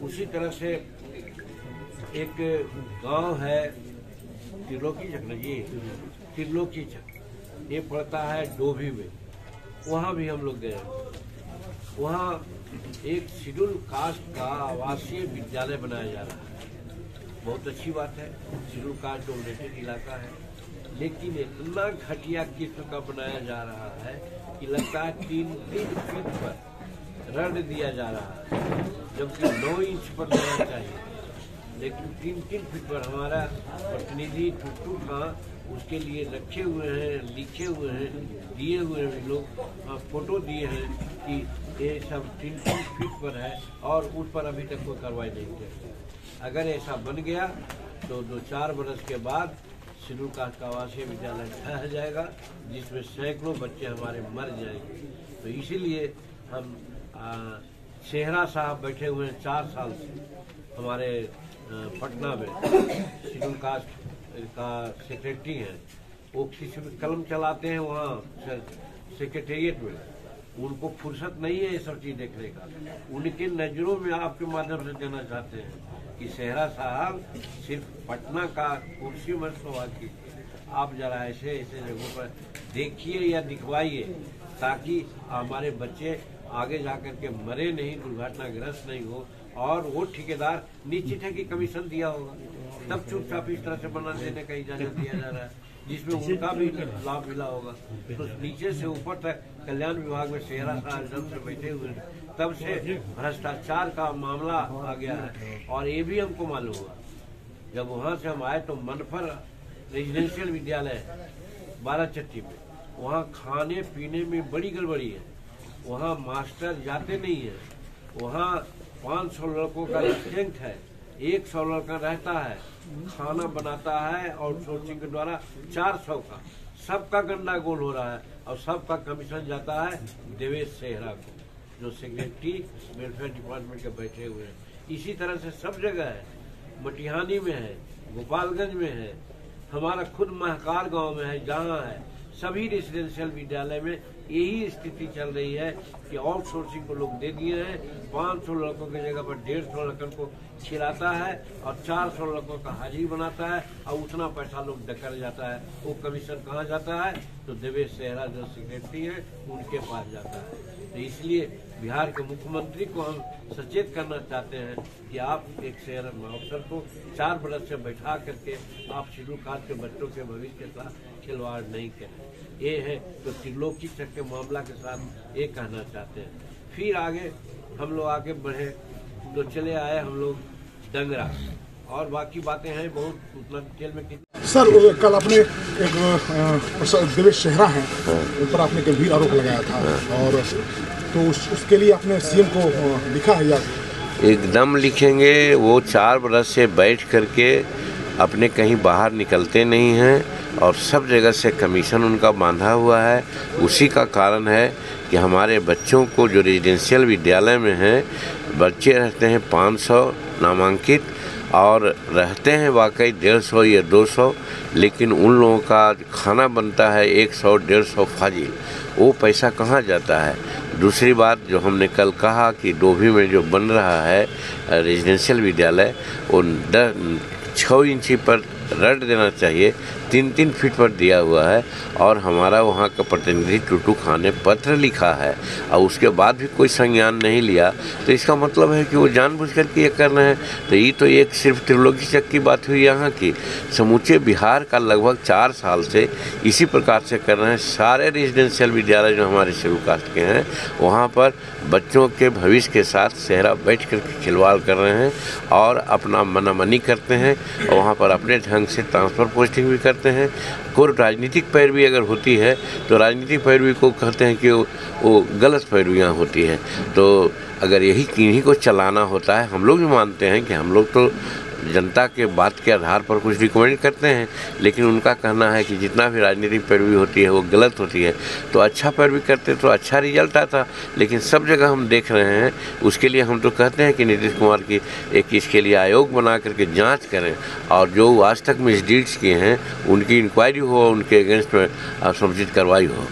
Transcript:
उसी तरह से एक गांव है त्रिलोकी चक, ये पड़ता है डोभी में, वहाँ भी हम लोग गए। वहाँ एक शेड्यूल कास्ट का आवासीय विद्यालय बनाया जा रहा है। बहुत अच्छी बात है, शेड्यूल कास्ट डोमिनेटेड इलाका है, लेकिन इतना घटिया किस्म का बनाया जा रहा है कि लगता है 3-3 फीट पर रड दिया जा रहा है, जबकि 9 इंच पर रहना चाहिए। लेकिन 3-3 फीट पर हमारा प्रतिनिधि टुट्टू का उसके लिए रखे हुए हैं, लिखे हुए हैं, दिए हुए हैं लोग, फोटो दिए हैं कि ये सब 3-3 फीट पर है और उस पर अभी तक कोई कार्रवाई नहीं की। अगर ऐसा बन गया तो 2-4 बरस के बाद शेड्यूल कास्ट का आवासीय विद्यालय ढह जाएगा, जिसमें सैकड़ों बच्चे हमारे मर जाएंगे। तो इसीलिए हम सेहरा साहब बैठे हुए हैं 4 साल से हमारे पटना में, शेड्यूल कास्ट का सेक्रेटरी है, वो किसी भी कलम चलाते हैं वहाँ सेक्रेटेरिएट में, उनको फुर्सत नहीं है ये सब चीज देखने का। उनके नजरों में आपके माध्यम से देना चाहते हैं कि सेहरा साहब सिर्फ पटना का कुर्सी में सवाल कीजिए, आप जरा ऐसे ऐसे जगहों पर देखिए या दिखवाइए, ताकि हमारे बच्चे आगे जाकर के मरे नहीं, दुर्घटनाग्रस्त नहीं हो। और वो ठेकेदार निश्चित है कि कमीशन दिया होगा, तब चुपचाप इस तरह से बना देने का इजाजत दिया जा रहा है, जिसमें उनका भी लाभ मिला होगा। तो नीचे से ऊपर तक कल्याण विभाग में सेहरा साहब जब से बैठे हुए हैं, तब से भ्रष्टाचार का मामला आ गया है। और ये भी हमको मालूम हुआ जब वहाँ से हम आए तो मनफर रेजिडेंशियल विद्यालय 12 चट्टी में, वहाँ खाने पीने में बड़ी गड़बड़ी है, वहाँ मास्टर जाते नहीं है, वहाँ 500 लड़कों का स्ट्रेंथ है, 100 लड़का रहता है, खाना बनाता है और सोचिंग के द्वारा 400 का, सबका गंदा गोल हो रहा है और सबका कमीशन जाता है देवेश सेहरा को, जो सेक्रेटरी वेलफेयर डिपार्टमेंट के बैठे हुए हैं। इसी तरह से सब जगह है, मटिहानी में है, गोपालगंज में है, हमारा खुद महकार गांव में है, जहाँ है सभी रेसिडेंशियल विद्यालय में यही स्थिति चल रही है कि आउटसोर्सिंग को लोग दे दिए हैं। 500 लड़कों की जगह पर 150 लड़कों को खिलाता है और 400 लड़कों का हाजिरी बनाता है और उतना पैसा लोग डकर जाता है। वो कमीशन कहाँ जाता है? तो देवेश सेहरा जो सेक्रेटरी है उनके पास जाता है। तो इसलिए बिहार के मुख्यमंत्री को हम सचेत करना चाहते हैं कि आप एक शहर अफसर को 4 बरस से बैठा करके आप शेड्यूल कास्ट के बच्चों के भविष्य के साथ खिलवाड़ नहीं करें। ये है तो त्रिलोकी चक के मामला के साथ ये कहना चाहते हैं। फिर आगे हम लोग आगे बढ़े तो चले आए हम लोग डंगरा, और बाकी बातें हैं बहुत, उतना डिटेल में कितना। सर कल आपने एक देवेश सेहरा हैं उन पर आपने गंभीर आरोप लगाया था, और तो उसके लिए आपने सीएम को लिखा है या? एकदम लिखेंगे। वो 4 बरस से बैठ करके अपने कहीं बाहर निकलते नहीं हैं और सब जगह से कमीशन उनका बांधा हुआ है। उसी का कारण है कि हमारे बच्चों को जो रेजिडेंशियल विद्यालय में हैं, बच्चे रहते हैं 500 नामांकित और रहते हैं वाकई 150 या 200, लेकिन उन लोगों का खाना बनता है 100-150 फाजिल। वो पैसा कहाँ जाता है? दूसरी बात जो हमने कल कहा कि डोभी में जो बन रहा है रेजिडेंशियल विद्यालय, वो 6 इंची पर रड देना चाहिए, 3-3 फीट पर दिया हुआ है और हमारा वहाँ का प्रतिनिधि टुट्टू खान ने पत्र लिखा है और उसके बाद भी कोई संज्ञान नहीं लिया। तो इसका मतलब है कि वो जानबूझ करके ये कर रहे हैं। तो ये तो एक सिर्फ त्रिलोकी चक की बात हुई, यहाँ की समूचे बिहार का लगभग 4 साल से इसी प्रकार से कर रहे हैं। सारे रेजिडेंशियल विद्यालय जो हमारे शेड्यूल कास्ट के हैं, वहाँ पर बच्चों के भविष्य के साथ सेहरा बैठ कर के खिलवाड़ कर रहे हैं और अपना मनामनी करते हैं और वहाँ पर अपने ढंग से ट्रांसफ़र पोस्टिंग भी करते हैं। कोई राजनीतिक पैरवी अगर होती है तो राजनीतिक पैरवी को कहते हैं कि वो गलत पैरवियाँ होती हैं। तो अगर यही किन्हीं को चलाना होता है, हम लोग भी मानते हैं कि हम लोग तो जनता के बात के आधार पर कुछ रिकमेंड करते हैं, लेकिन उनका कहना है कि जितना भी राजनीतिक पैरवी होती है वो गलत होती है। तो अच्छा पैरवी करते तो अच्छा रिजल्ट आता, लेकिन सब जगह हम देख रहे हैं। उसके लिए हम तो कहते हैं कि नीतीश कुमार की एक इसके लिए आयोग बना करके जांच करें और जो आज तक मिसडीड्स किए हैं उनकी इंक्वायरी हो, उनके अगेंस्ट में समुचित कार्रवाई हो।